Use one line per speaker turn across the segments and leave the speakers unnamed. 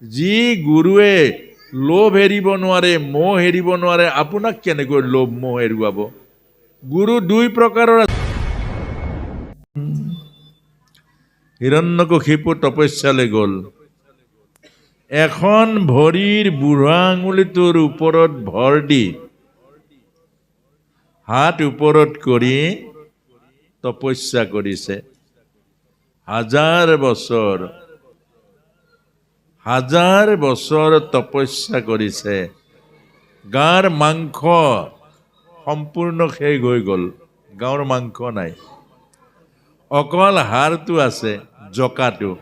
যি গুৰুৱে লোভ এৰিব নোৱাৰে, মোহ এৰিব নোৱাৰে, আপোনাক কেনেকৈ লোভ মোহ এৰুৱাব? গুৰু দুই প্ৰকাৰৰ আছে। হিৰণ্যকশিপু তপস্যালৈ গ'ল। এখন ভৰিৰ বুঢ়া আঙুলিটোৰ ওপৰত ভৰ দি হাত ওপৰত কৰি তপস্যা কৰিছে। হাজাৰ বছৰ তপস্যা কৰিছে। গাৰ মাংস সম্পূৰ্ণ শেষ হৈ গ'ল, গাঁৱৰ মাংস নাই, অকল হাড়টো আছে, জকাটো।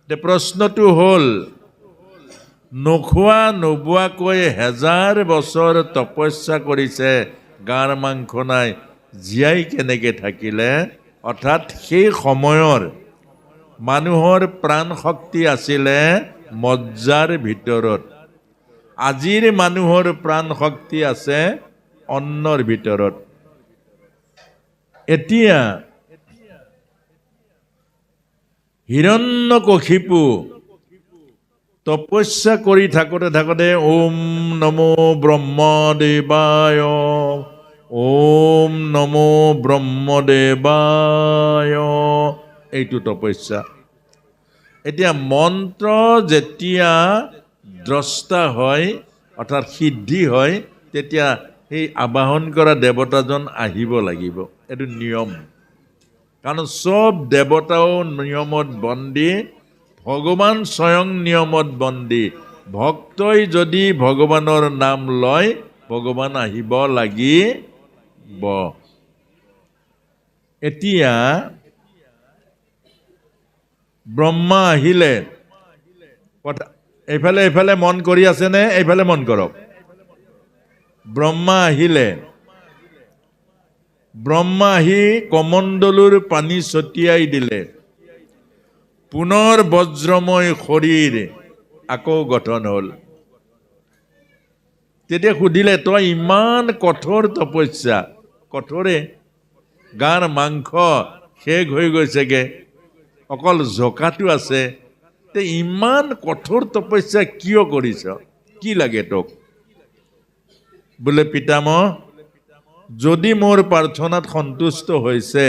প্ৰশ্নটো হ'ল, নোখোৱা নোবোৱাকৈ 1000 বছৰ তপস্যা কৰিছে, গাৰ মাংস নাই, জীয়াই কেনেকে থাকিলে? অৰ্থাৎ সেই সময়ৰ মানুহৰ প্ৰাণ শক্তি আছিলে মজ্জাৰ ভিতৰত। আজিৰ মানুহৰ প্ৰাণ শক্তি আছে অন্নৰ ভিতৰত। এতিয়া হিৰণ্যকশিপু তপস্যা কৰি থাকোঁতে ওম নমো ব্ৰহ্মদেৱায়, ওম নমো ব্ৰহ্মদেৱায়, এইটো তপস্যা। এতিয়া মন্ত্ৰ যেতিয়া দ্ৰষ্টা হয়, অৰ্থাৎ সিদ্ধি হয়, তেতিয়া সেই আবাহন কৰা দেৱতাজন আহিব লাগিব, এইটো নিয়ম। কাৰণ চব দেৱতাও নিয়মত বন্দী, ভগৱান স্বয়ং নিয়মত বন্দী। ভক্তই যদি ভগৱানৰ নাম লয়, ভগৱান আহিব লাগিব। এতিয়া ব্ৰহ্মা আহিলে, এইফালে মন কৰি আছেনে? এইফালে মন কৰক। ব্ৰহ্মা আহিলে, ব্ৰহ্মা আহি কমণ্ডলুৰ পানী ছটিয়াই দিলে, পুনৰ বজ্ৰময় শৰীৰ আকৌ গঠন হ'ল। তেতিয়া সুধিলে, তই ইমান কঠোৰ তপস্যা, কঠোৰে, গাৰ মাংস শেষ হৈ গৈছেগে, অকল জকাটো আছে, তে ইমান কঠোৰ তপস্যা কিয় কৰিছ? কি লাগে তোক? বোলে পিতামহ, যদি মোৰ প্ৰাৰ্থনাত সন্তুষ্ট হৈছে,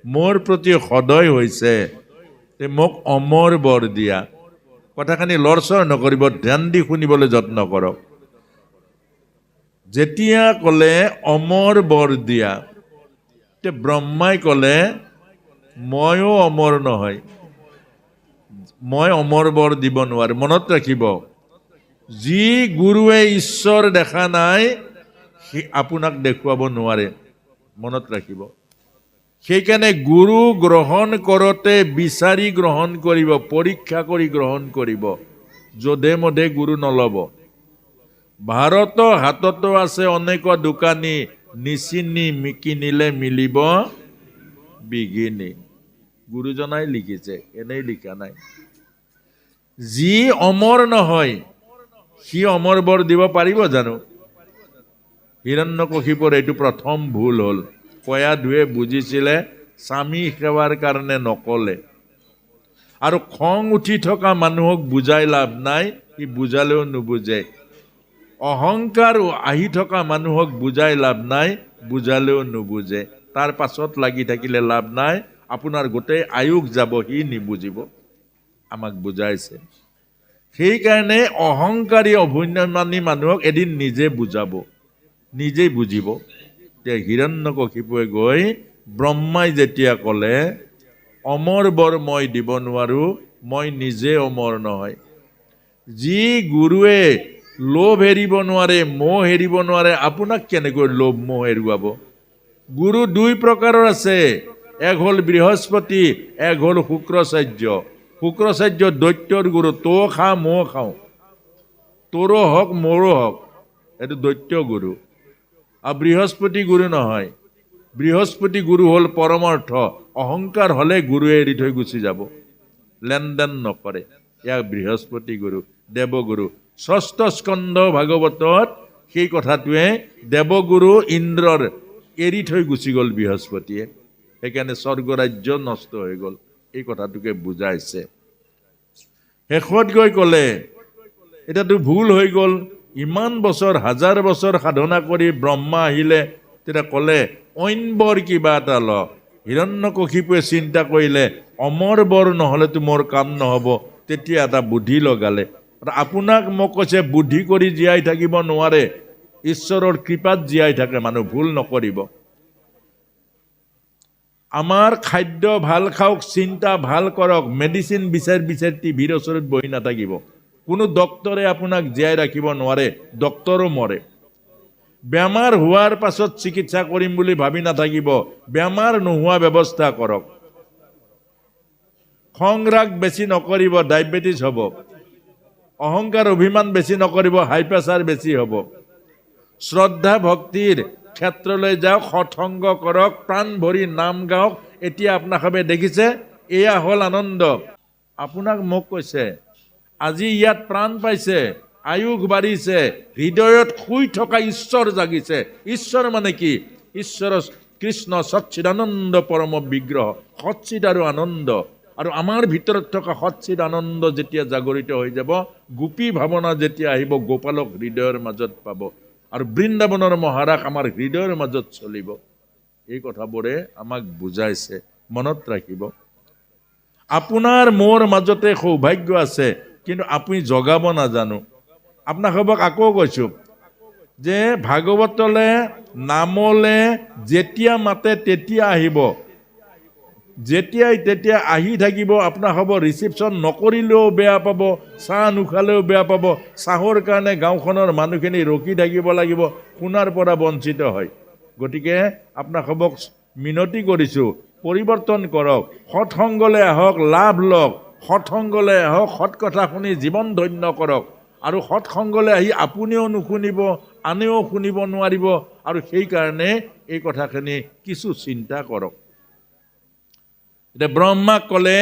মোৰ প্ৰতি সদয় হৈছে, তে মোক অমৰ বৰ দিয়া। কথাখিনি লৰচৰ নকৰিব, ধ্যান দি শুনিবলৈ যত্ন কৰক। যেতিয়া ক'লে অমৰ বৰ দিয়া, তে ব্ৰহ্মাই ক'লে, ময়ো অমৰ নহয়, মই অমৰ বৰ দিব নোৱাৰো। মনত ৰাখিব, যি গুৰুৱে ঈশ্বৰ দেখা নাই, সি আপোনাক দেখুৱাব নোৱাৰে, মনত ৰাখিব। সেইকাৰণে গুৰু গ্ৰহণ কৰোঁতে বিচাৰি গ্ৰহণ কৰিব, পৰীক্ষা কৰি গ্ৰহণ কৰিব, যধে মধে গুৰু নল'ব। ভাৰতৰ হাততো আছে অনেক দোকানী, নিচিনি কিনিলে মিলিব বিঘিনি। গুৰুজনাই লিখিছে, এনেই লিখা নাই। যি অমৰ নহয়, সি অমৰ বৰ দিব পাৰিব জানো? হিৰণ্যকশিপুৰ এইটো প্ৰথম ভুল হ'ল। কয়া ধুৱে বুজিছিলে, স্বামী সেৱাৰ কাৰণে নকলে। আৰু খং উঠি থকা মানুহক বুজাই লাভ নাই, সি বুজালেও নুবুজে। অহংকাৰ আহি থকা মানুহক বুজাই লাভ নাই, বুজালেও নুবুজে। তাৰ পাছত লাগি থাকিলে লাভ নাই, আপোনাৰ গোটেই আয়ুস যাব, সি নিবুজিব। আমাক বুজাইছে। সেইকাৰণে অহংকাৰী অভিমানী মানুহক এদিন নিজে বুজাব, নিজেই বুজিব। এতিয়া হিৰণ্যকশিপুৱে গৈ ব্ৰহ্মাই যেতিয়া ক'লে, অমৰ বৰ মই দিব নোৱাৰো, মই নিজে অমৰ নহয়। যি গুৰুৱে লোভ এৰিব নোৱাৰে, মোহ এৰিব নোৱাৰে, আপোনাক কেনেকৈ লোভ মোহ এৰুৱাব? গুৰু দুই প্ৰকাৰৰ আছে, এক হ'ল বৃহস্পতি, এক হ'ল শুক্ৰাচাৰ্য। শুক্ৰাচাৰ্য দৈত্যৰ গুৰু, তও খা ময়ো খাওঁ, তোৰো হওক মোৰো হওক, এইটো দৈত্য গুৰু। আৰু বৃহস্পতি গুৰু নহয়, বৃহস্পতি গুৰু হ'ল পৰমাৰ্থ। অহংকাৰ হলে গুৰুৱে এৰি থৈ গুচি যাব, লেনদেন নকৰে। ইয়াক বৃহস্পতি গুৰু, দেৱগুৰু। ষষ্ঠ স্কন্ধ ভাগৱতত সেই কথাটোৱে, দেৱগুৰু ইন্দ্ৰৰ এৰি থৈ গুচি গ'ল বৃহস্পতিয়ে, সেইকাৰণে স্বৰ্গৰাজ্য নষ্ট হৈ গ'ল। এই কথাটোকে বুজাইছে। শেষত গৈ ক'লে এতিয়াতো ভুল হৈ গ'ল, ইমান বছৰ হাজাৰ বছৰ সাধনা কৰি ব্ৰহ্মা আহিলে, তেতিয়া ক'লে অইন বৰ কিবা এটা ল। হিৰণ্যকশিপুৱে চিন্তা কৰিলে অমৰ বৰ নহ'লেতো মোৰ কাম নহ'ব, তেতিয়া এটা বুদ্ধি লগালে। আপোনাক মোক কৈছে বুদ্ধি কৰি জীয়াই থাকিব নোৱাৰে, ঈশ্বৰৰ কৃপাত জীয়াই থাকে মানুহ, ভুল নকৰিব। আমাৰ খাদ্য ভাল খাওক, চিন্তা ভাল কৰক, মেডিচিন বিচাৰ বিচাৰ টিভিৰ ওচৰত বহি নাথাকিব। কোনো ডক্তৰে আপোনাক জীয়াই ৰাখিব নোৱাৰে, ডক্তৰো মৰে। বেমাৰ হোৱাৰ পাছত চিকিৎসা কৰিম বুলি ভাবি নাথাকিব, বেমাৰ নোহোৱা ব্যৱস্থা কৰক। খং ৰাগ বেছি নকৰিব, ডায়েবেটিছ হ'ব। অহংকাৰ অভিমান বেছি নকৰিব, হাই প্ৰেছাৰ বেছি হ'ব। শ্ৰদ্ধা ভক্তিৰ ক্ষেত্ৰলৈ যাওক, সৎসংগ কৰক, প্ৰাণ ভৰি নাম গাওক। এতিয়া আপোনালোকে দেখিছে এয়া হ'ল আনন্দ। আপোনাক মোক কৈছে আজি ইয়াত প্ৰাণ পাইছে, আয়ুস বাঢ়িছে, হৃদয়ত শুই থকা ঈশ্বৰ জাগিছে। ঈশ্বৰ মানে কি? ঈশ্বৰ কৃষ্ণ সচ্চিদানন্দ পৰম বিগ্ৰহ, সচ্চিদ আৰু আনন্দ। আৰু আমাৰ ভিতৰত থকা সচ্চিদ আনন্দ যেতিয়া জাগৰিত হৈ যাব, গোপী ভাৱনা যেতিয়া আহিব, গোপালক হৃদয়ৰ মাজত পাব, আৰু বৃন্দাবনৰ মহাৰাস আমাৰ হৃদয়ৰ মাজত চলিব। এই কথাবোৰে আমাক বুজাইছে, মনত ৰাখিব। আপোনাৰ মোৰ মাজতে সৌভাগ্য আছে, কিন্তু আপুনি জগাব নাজানো। আপোনাক আকৌ কৈছো যে ভাগৱতলে নামলে যেতিয়া মাতে তেতিয়া আহিব, যেতিয়াই তেতিয়া আহি থাকিব। আপোনাক ৰিচিপশ্যন নকৰিলেও বেয়া পাব, চাহ নোখালেও বেয়া পাব, চাহৰ কাৰণে গাঁওখনৰ মানুহখিনি ৰখি থাকিব লাগিব, শুনাৰ পৰা বঞ্চিত হয়। গতিকে আপোনাক মিনতি কৰিছোঁ, পৰিৱৰ্তন কৰক, সৎসংগলৈ আহক, লাভ লওক, সৎসংগলৈ আহক, সৎ কথা শুনি জীৱন ধন্য কৰক। আৰু সৎসংগলৈ আহি আপুনিও নুশুনিব, আনেও শুনিব নোৱাৰিব। আৰু সেইকাৰণে এই কথাখিনি কিছু চিন্তা কৰক। এতিয়া ব্ৰহ্মাক ক'লে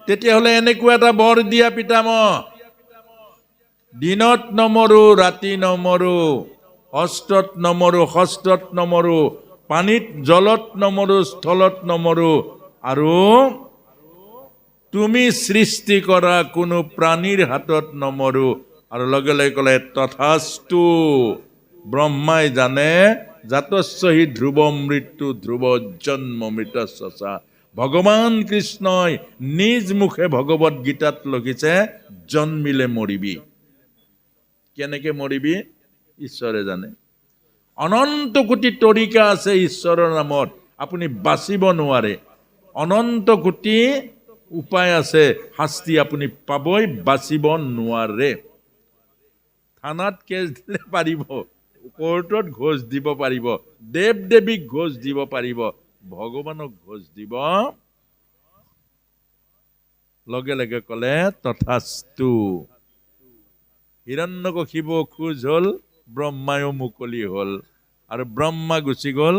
তেতিয়াহ'লে এনেকুৱা এটা বৰ দিয়া পিতামহ, দিনত নমৰো, ৰাতি নমৰো, অস্ত্ৰত নমৰো, শস্ত্ৰত নমৰো, পানীত জলত নমৰো, স্থলত নমৰো, আৰু তুমি সৃষ্টি কৰা কোনো প্ৰাণীৰ হাতত নমৰো। আৰু লগে লগে ক'লে তথাস্তু। ব্ৰহ্মাই জানে জাতস্যহি ধ্ৰুৱ মৃত্যু, ধ্ৰুৱ জন্ম মৃত চচা। ভগৱান কৃষ্ণই নিজ মুখে ভগৱত গীতাত লিখিছে, জন্মিলে মৰিবি। কেনেকে মৰিবি ঈশ্বৰে জানে। অনন্ত কোটি তৰিকা আছে ঈশ্বৰৰ নামত, আপুনি বাচিব নোৱাৰে। অনন্ত কোটি উপায় আছে, শাস্তি আপুনি পাবই, বাচিব নোৱাৰে। থানাত কেছ দিলে পাৰিব, কোৰ্টত ঘোষ দিব পাৰিব, দেৱ দেৱীক ঘোষ দিব পাৰিব, ভগৱানক ঘোষ দিব। লগে লগে ক'লে তথাস্তু। হিৰণ্যকশিপু খোজ হ'ল, ব্ৰহ্মায়ো মুকলি হ'ল, আৰু ব্ৰহ্মা গুচি গ'ল।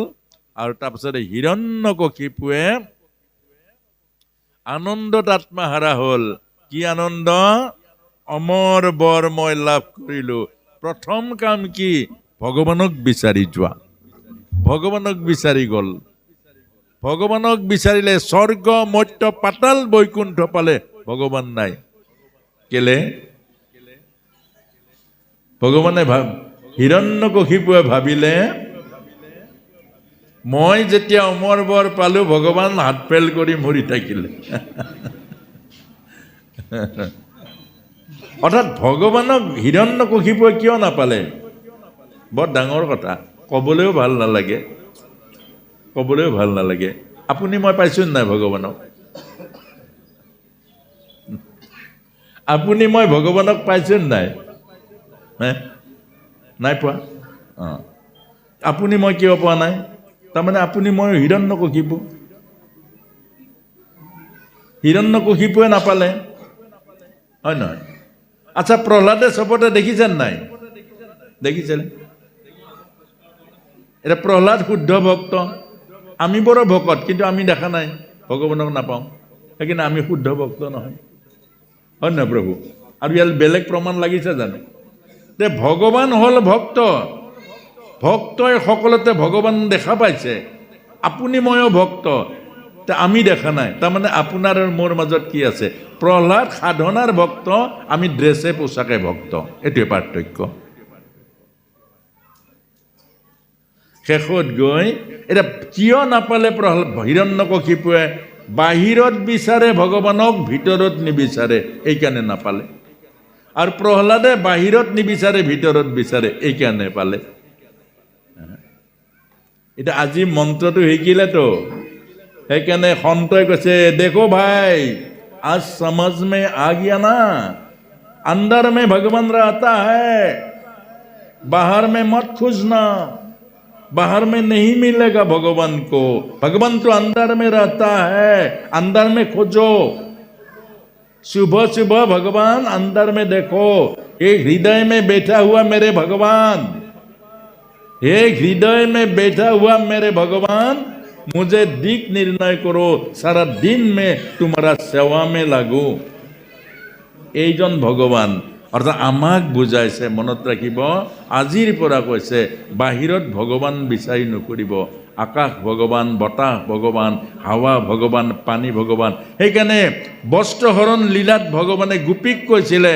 আৰু তাৰপিছত হিৰণ্যকশিপুৱে আনন্দত আত্মহাৰা হ'ল। কি আনন্দ? অমৰ বৰ মই লাভ কৰিলো। প্ৰথম কাম কি? ভগৱানক বিচাৰি যোৱা। ভগৱানক বিচাৰি গ'ল। ভগৱানক বিচাৰিলে স্বৰ্গ মৰ্ত্য পাতাল বৈকুণ্ঠ পালে, ভগৱান নাই। কেলে? ভগৱানে হিৰণ্যকশিপুৱে ভাবিলে মই যেতিয়া অমৰ বৰ পালো, ভগৱান হাত ফেল কৰি মৰি থাকিলে। অৰ্থাৎ ভগৱানক হিৰণ্যকশিপুৱে কিয় নাপালে? বৰ ডাঙৰ কথা, ক'বলৈও ভাল নালাগে, ক'বলৈও ভাল নালাগে। আপুনি মই পাইছোঁ নাই ভগৱানক? আপুনি মই ভগৱানক পাইছোঁ নাই? নাই পোৱা। আপুনি মই কিয় পোৱা নাই? তাৰমানে আপুনি মই হিৰণ্যকশিপু, হিৰণ্যকশিপুৱে নাপালে, হয় নহয়? আচ্ছা, প্ৰহ্লাদে চবতে দেখিছেন নাই? দেখিছে। এতিয়া প্ৰহ্লাদ শুদ্ধ ভক্ত, আমি বৰ ভকত, কিন্তু আমি দেখা নাই, ভগৱানক নাপাওঁ। সেইকাৰণে আমি শুদ্ধ ভক্ত নহয়, হয় নহয় প্ৰভু? আৰু ইয়াত বেলেগ প্ৰমাণ লাগিছে জানো? যে ভগৱান হ'ল ভক্ত, ভক্তই সকলোতে ভগৱান দেখা পাইছে। আপুনি ময়ো ভক্ত, তা আমি দেখা নাই, তাৰমানে আপোনাৰ আৰু মোৰ মাজত কি আছে? প্ৰহ্লাদ সাধনাৰ ভক্ত, আমি ড্ৰেছে পোছাকে ভক্ত, এইটোৱে পাৰ্থক্য। শেষত গৈ এতিয়া কিয় নাপালে প্ৰহ্লাদ? হিৰণ্যকশিপুৱে বাহিৰত বিচাৰে ভগৱানক, ভিতৰত নিবিচাৰে, এইকাৰণে নাপালে। আৰু প্ৰহ্লাদে বাহিৰত নিবিচাৰে, ভিতৰত বিচাৰে, এইকাৰণে পালে। এতিয়া আজি মন্ত্ৰটো শিকিলেতো, সেইকাৰণে সন্তই কৈছে, দেখো ভাই आज समझ में आ गया ना, अंदर में भगवान रहता है, बाहर में मत खोजना, बाहर में नहीं मिलेगा भगवान को, भगवान तो अंदर में रहता है, अंदर में खोजो। सुबह सुबह भगवान अंदर में देखो, एक हृदय में बैठा हुआ मेरे भगवान, एक हृदय में बैठा हुआ मेरे भगवान, मुझे दिक निर्णय करो, सारा दिन में तुम्हारा सेवा में लागू। এইজন ভগৱান, অৰ্থাৎ আমাক বুজাইছে, মনত ৰাখিব, আজিৰ পৰা কৈছে বাহিৰত ভগৱান বিচাৰি নকৰিব। আকাশ ভগৱান, বতাহ ভগৱান, হাৱা ভগৱান, পানী ভগৱান। সেইকাৰণে বস্ত্ৰহৰণ লীলাত ভগৱানে গোপীক কৈছিলে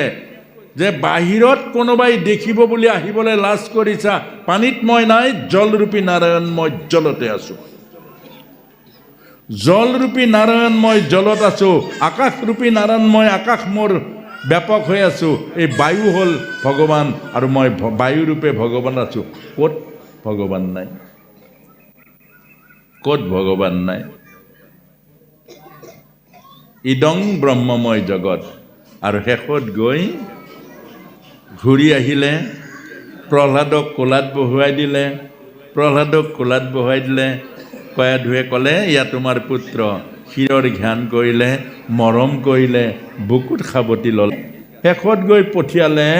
যে বাহিৰত কোনোবাই দেখিব বুলি আহিবলৈ লাজ কৰিছা, পানীত মই নাই, জলৰূপী নাৰায়ণ মই জলতে আছো। জলৰূপী নাৰায়ণ মই জলত আছো, আকাশৰূপী নাৰায়ণ মই আকাশ মোৰ ব্যাপক হৈ আছো। এই বায়ু হ'ল ভগৱান আৰু মই বায়ুৰূপে ভগৱান আছো। ক'ত ভগৱান নাই? ক'ত ভগৱান নাই? ইদং ব্ৰহ্মময় জগত। আৰু শেষত গৈ ঘূৰি আহিলে, প্ৰহ্লাদক কোলাত বহুৱাই দিলে, প্ৰহ্লাদক কোলাত বহুৱাই দিলে। কয়া ধুৱে ক'লে, ইয়া তোমাৰ পুত্ৰ, ক্ষীৰৰ ধ্যান কৰিলে, মৰম কৰিলে, বুকুত সাৱটি ল'লে। শেষত গৈ পঠিয়ালে,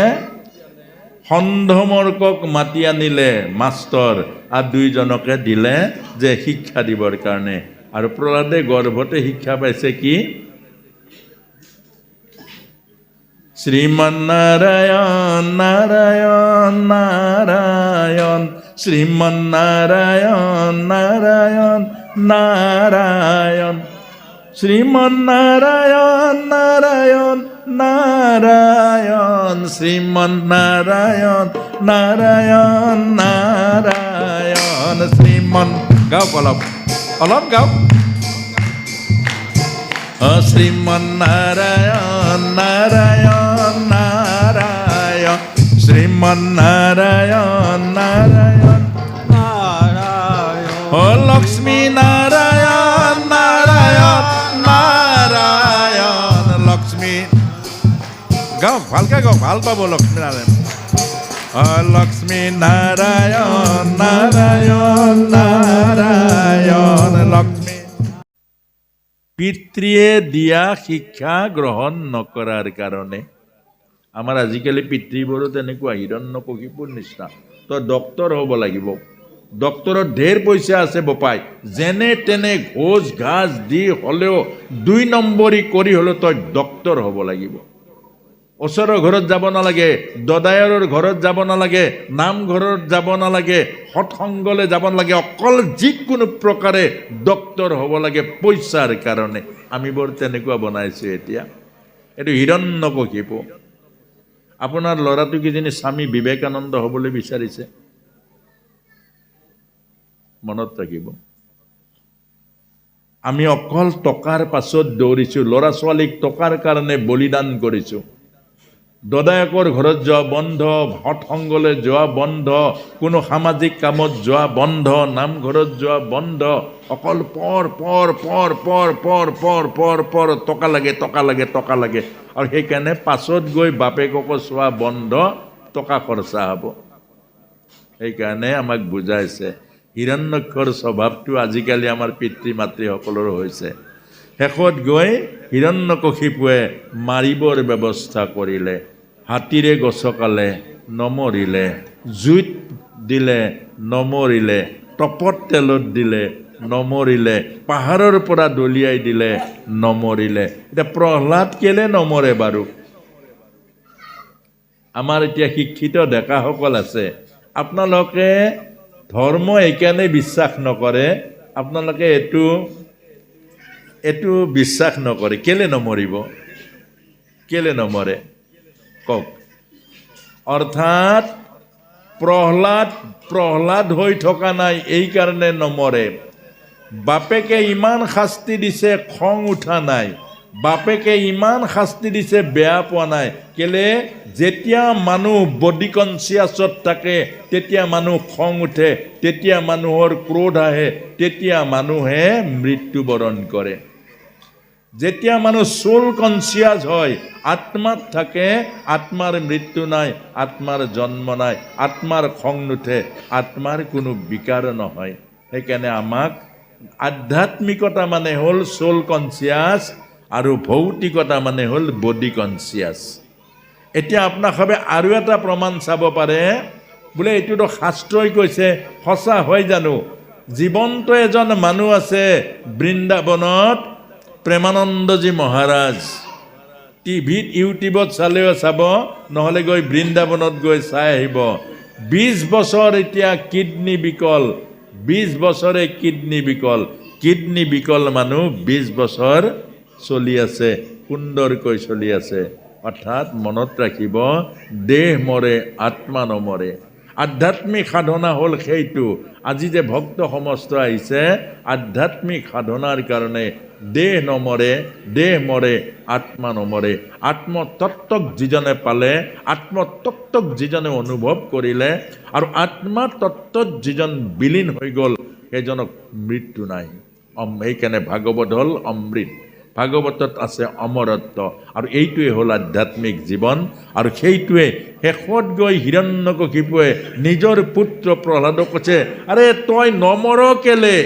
সন্ধমৰ্কক মাতি আনিলে মাষ্টৰ, আৰু দুইজনকে দিলে যে শিক্ষা দিবৰ কাৰণে। আৰু প্ৰহ্লাদে গৰ্ভতে শিক্ষা পাইছে কি? শ্ৰীমন্নাৰায়ণ নাৰায়ণ নাৰায়ণ, শ্ৰীমন্নাৰায়ণ নাৰায়ণ নাৰায়ণ, শ্ৰীমন্নাৰায়ণ নাৰায়ণ নাৰায়ণ, শ্ৰীমন্নাৰায়ণ নাৰায়ণ নাৰায়ণ, শ্ৰীমন গাওক, অলপ অলপ গাওক। শ্ৰীমন্নাৰায়ণ নাৰায়ণ নাৰায়ণ, শ্ৰীমন্নাৰায়ণ নাৰায়ণ নাৰায়ণ, লক্ষ্মী নাৰায়ণ নাৰায়ণ নাৰায়ণ, লক্ষ্মী গাওক, ভালকে গাওক, ভাল পাব লক্ষ্মী নাৰায়ণ। লক্ষ্মী নাৰায়ণ নাৰায়ণ নাৰায়ণ, লক্ষ্মী। পিতৃয়ে দিয়া শিক্ষা গ্ৰহণ নকৰাৰ কাৰণে আমাৰ আজিকালি পিতৃবোৰো তেনেকুৱা, হিৰণ্যকশিপুৰ নিচিনা। তই ডক্তৰ হ'ব লাগিব, ডক্তৰত ঢেৰ পইচা আছে বপাই, যেনে তেনে ঘোচ ঘাচ দি হ'লেও 2 নম্বৰী কৰি হ'লেও তই ডক্তৰ হ'ব লাগিব। ওচৰৰ ঘৰত যাব নালাগে, দদায়ৰৰ ঘৰত যাব নালাগে, নামঘৰত যাব নালাগে, সৎসংগলৈ যাব নালাগে, অকল যিকোনো প্ৰকাৰে ডক্তৰ হ'ব লাগে পইচাৰ কাৰণে। আমি বৰ তেনেকুৱা বনাইছোঁ এতিয়া। এইটো হিৰণ্যকশিপু। আপোনাৰ ল'ৰাটো কিজানি স্বামী বিবেকানন্দ হ'বলৈ বিচাৰিছে, মনত ৰাখিব। আমি অকল টকাৰ পাছত দৌৰিছোঁ, ল'ৰা ছোৱালীক টকাৰ কাৰণে বলিদান কৰিছোঁ। দদায়কৰ ঘৰত যোৱা বন্ধ, সৎসংগলৈ যোৱা বন্ধ, কোনো সামাজিক কামত যোৱা বন্ধ, নামঘৰত যোৱা বন্ধ, অকল পৰ পৰ পৰ পৰ পৰ পৰ পৰ পৰ, টকা লাগে টকা লাগে টকা লাগে। আৰু সেইকাৰণে পাছত গৈ বাপেককো চোৱা বন্ধ, টকা খৰচা হ'ব। সেইকাৰণে আমাক বুজাইছে হিৰণ্যক্ষৰ স্বভাৱটো আজিকালি আমাৰ পিতৃ মাতৃসকলৰ হৈছে। শেষত গৈ হিৰণ্যকশিপুৱে মাৰিবৰ ব্যৱস্থা কৰিলে, হাতীৰে গছকালে নমৰিলে, জুইত দিলে নমৰিলে, টপত তেলত দিলে নমৰিলে, পাহাৰৰ পৰা দলিয়াই দিলে নমৰিলে। এতিয়া প্ৰহ্লাদ কেলে নমৰে বাৰু? আমাৰ এতিয়া শিক্ষিত ডেকাসকল আছে, আপোনালোকে ধৰ্ম এইকাৰণে বিশ্বাস নকৰে, আপোনালোকে এইটো এইটো বিশ্বাস নকৰে। কেলে নমৰিব? কেলে নমৰে কওক? অৰ্থাৎ প্ৰহ্লাদ হৈ থকা নাই, এই কাৰণে নমৰে। বাপেকে ইমান শাস্তি দিছে, খং উঠা নাই। বাপেকে ইমান শাস্তি দিছে, বেয়া পোৱা নাই। কেলে? যেতিয়া মানুহ বডি কনচিয়াছত থাকে, তেতিয়া মানুহ খং উঠে, তেতিয়া মানুহৰ ক্ৰোধ আহে, তেতিয়া মানুহে মৃত্যুবৰণ কৰে। যেতিয়া মানুহ সোল কনচিয়াছ হয়, আত্মাত থাকে, আত্মাৰ মৃত্যু নাই, আত্মাৰ জন্ম নাই, আত্মাৰ খং নুঠে, আত্মাৰ কোনো বিকাৰ নহয়। সেইকাৰণে আমাক আধ্যাত্মিকতা মানে হ'ল সোল কনচিয়াছ, আৰু ভৌতিকতা মানে হ'ল বডি কনচিয়াছ। এতিয়া আপোনাক সবে আৰু এটা প্ৰমাণ চাব পাৰে, বোলে এইটোতো শাস্ত্ৰই কৈছে, সঁচা হয় জানো? জীৱন্ত এজন মানুহ আছে বৃন্দাবনত, প্ৰেমানন্দজী মহাৰাজ। টিভিত ইউটিউবত চালেও চাব, নহ'লে গৈ বৃন্দাবনত গৈ চাই আহিব। 20 বছৰ এতিয়া কিডনী বিকল, 20 বছৰে কিডনী বিকল। কিডনী বিকল মানুহ 20 বছৰ চলি আছে, সুন্দৰকৈ চলি আছে। অৰ্থাৎ মনত ৰাখিব, দেহ মৰে, আত্মা নমৰে। আধ্যাত্মিক সাধনা হ'ল সেইটো। আজি যে ভক্ত সমস্ত আহিছে, আধ্যাত্মিক সাধনাৰ কাৰণে দেহ নমৰে, দেহ মৰে, আত্মা নমৰে। আত্মতত্ত্বক যিজনে পালে, আত্মতত্ত্বক যিজনে অনুভৱ কৰিলে, আৰু আত্মতত্ত্বত যিজন বিলীন হৈ গ'ল, সেইজনক মৃত্যু নাই। সেইকাৰণে ভাগৱত হ'ল অমৃত, ভাগৱতত আছে অমৰত্ব, আৰু এইটোৱে হ'ল আধ্যাত্মিক জীৱন। আৰু সেইটোৱে শেষত গৈ হিৰণ্যকশিপুৱে নিজৰ পুত্ৰ প্ৰহ্লাদক কৈছে, আৰে তই নমৰ কেলে?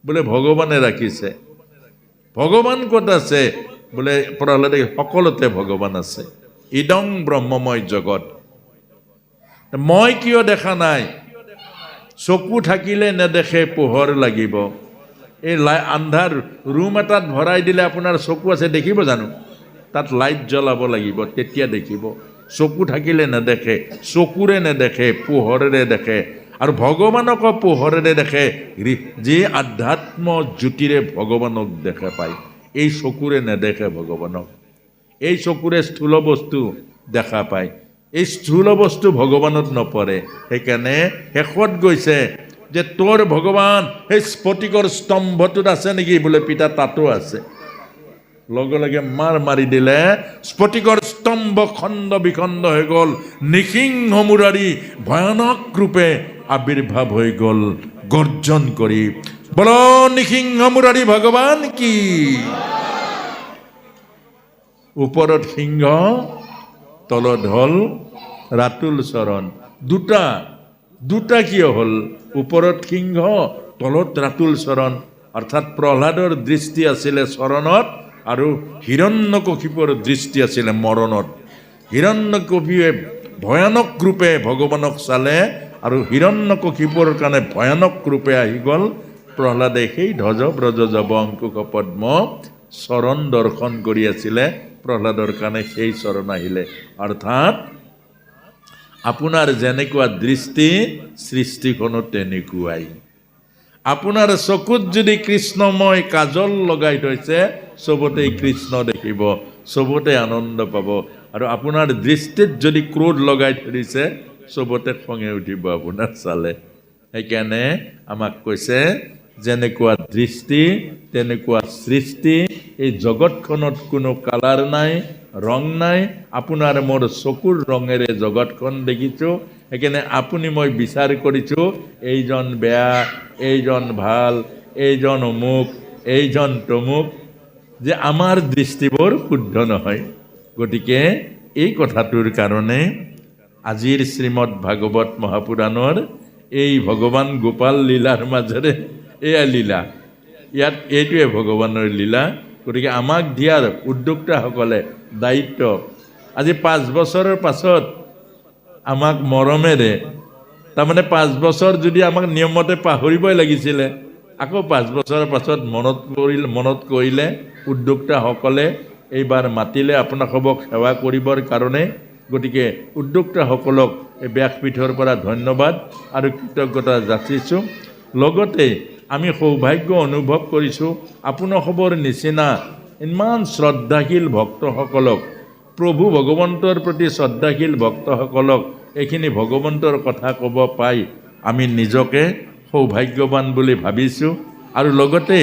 বোলে ভগৱানে ৰাখিছে। ভগৱান ক'ত আছে? বোলে প্ৰহ্লাদে, সকলোতে ভগৱান আছে। ইদং ব্ৰহ্মময় জগত। মই কিয় দেখা নাই? চকু থাকিলে নেদেখে, পোহৰ লাগিব। এই আন্ধাৰ ৰুম এটাত ভৰাই দিলে আপোনাৰ চকু আছে, দেখিব জানো? তাত লাইট জ্বলাব লাগিব, তেতিয়া দেখিব। চকু থাকিলে নেদেখে, চকুৰে নেদেখে, পোহৰেৰে দেখে। আৰু ভগৱানকো পোহৰেৰে দেখে। যি আধ্যাত্ম জ্যোতিৰে ভগৱানক দেখা পায়, এই চকুৰে নেদেখে ভগৱানক। এই চকুৰে স্থূল বস্তু দেখা পায়, এই স্থূল বস্তু ভগৱানত নপৰে। সেইকাৰণে শেষত গৈছে যে তোৰ ভগৱান সেই স্ফটিকৰ স্তম্ভটোত আছে নেকি? বোলে পিতা তাতো আছে। লগে লগে মাৰি দিলে, স্ফটিকৰ স্তম্ভ খণ্ড বিখণ্ড হৈ গ'ল। নিসিংহ মুৰাৰী ভয়ানক ৰূপে আবিৰ্ভাৱ হৈ গ'ল, গৰ্জন কৰি। বল নিসিংহ মুৰাৰী ভগৱান কি? ওপৰত সিংহ, তলত হ'ল ৰাতুল চৰণ। দুটা কিয় হ'ল? ওপৰত সিংহ, তলত ৰাতুল চৰণ। অৰ্থাৎ প্ৰহ্লাদৰ দৃষ্টি আছিলে চৰণত, আৰু হিৰণ্যকশিপুৰ দৃষ্টি আছিলে মৰণত। হিৰণ্যকশিপুৱে ভয়ানক ৰূপে ভগৱানক চালে, আৰু হিৰণ্যকশিপুৰ কাৰণে ভয়ানক ৰূপে আহি গ'ল। প্ৰহ্লাদে সেই ধ্বজ ব্ৰজ জব অংকুশ পদ্ম চৰণ দৰ্শন কৰি আছিলে, প্ৰহ্লাদৰ কাৰণে সেই চৰণ আহিলে। অৰ্থাৎ আপোনাৰ যেনেকুৱা দৃষ্টি, সৃষ্টিখনো তেনেকুৱাই। আপোনাৰ চকুত যদি কৃষ্ণময় কাজল লগাই থৈছে, চবতে কৃষ্ণ দেখিব, চবতে আনন্দ পাব। আৰু আপোনাৰ দৃষ্টিত যদি ক্ৰোধ লগাই ধৰিছে, চবতে খঙে উঠিব আপোনাৰ চালে। সেইকাৰণে আমাক কৈছে, যেনেকুৱা দৃষ্টি তেনেকুৱা সৃষ্টি। এই জগতখনত কোনো কালাৰ নাই, ৰং নাই। আপোনাৰ মোৰ চকুৰ ৰঙেৰে জগতখন দেখিছোঁ। সেইকাৰণে আপুনি মই বিচাৰ কৰিছোঁ, এইজন বেয়া, এইজন ভাল, এইজন অমুক, এইজন তমুক, যে আমাৰ দৃষ্টিবোৰ শুদ্ধ নহয়। গতিকে এই কথাটোৰ কাৰণে আজিৰ শ্ৰীমদ ভাগৱত মহাপুৰাণৰ এই ভগৱান গোপাল লীলাৰ মাজেৰে, এয়া লীলা, ইয়াত এইটোৱে ভগৱানৰ লীলা। গতিকে আমাক দিয়াৰ উদ্যোক্তাসকলে দায়িত্ব, আজি 5 বছৰৰ পাছত আমাক মৰমেৰে, তাৰমানে 5 বছৰ যদি আমাক নিয়মতে পাহৰিবই লাগিছিলে, আকৌ 5 বছৰৰ পাছত মনত কৰিলে উদ্যোক্তাসকলে এইবাৰ মাতিলে আপোনালোকক সেৱা কৰিবৰ কাৰণে। গতিকে উদ্যোক্তাসকলক এই ব্যাসপীঠৰ পৰা ধন্যবাদ আৰু কৃতজ্ঞতা যাচিছোঁ। লগতে আমি সৌভাগ্য অনুভৱ কৰিছোঁ আপোনাসৱৰ নিচিনা ইমান শ্ৰদ্ধাশীল ভক্তসকলক, প্ৰভু ভগৱন্তৰ প্ৰতি শ্ৰদ্ধাশীল ভক্তসকলক এইখিনি ভগৱন্তৰ কথা ক'ব পাই আমি নিজকে সৌভাগ্যৱান বুলি ভাবিছোঁ। আৰু লগতে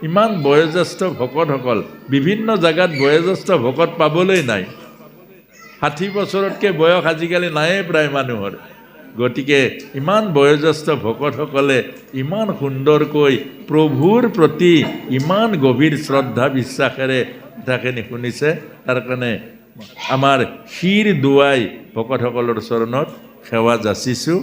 ইমান বয়োজ্যেষ্ঠ ভকতসকল, বিভিন্ন জেগাত বয়োজ্যেষ্ঠ ভকত পাবলৈ নাই, 60 বছৰতকৈ বয়স আজিকালি নায়েই প্ৰায় মানুহৰ। গতিকে ইমান বয়োজ্যেষ্ঠ ভকতসকলে ইমান সুন্দৰকৈ প্ৰভুৰ প্ৰতি ইমান গভীৰ শ্ৰদ্ধা বিশ্বাসেৰে কথাখিনি শুনিছে, তাৰ কাৰণে আমাৰ শিৰ দুৱাই ভকতসকলৰ চৰণত সেৱা যাচিছোঁ।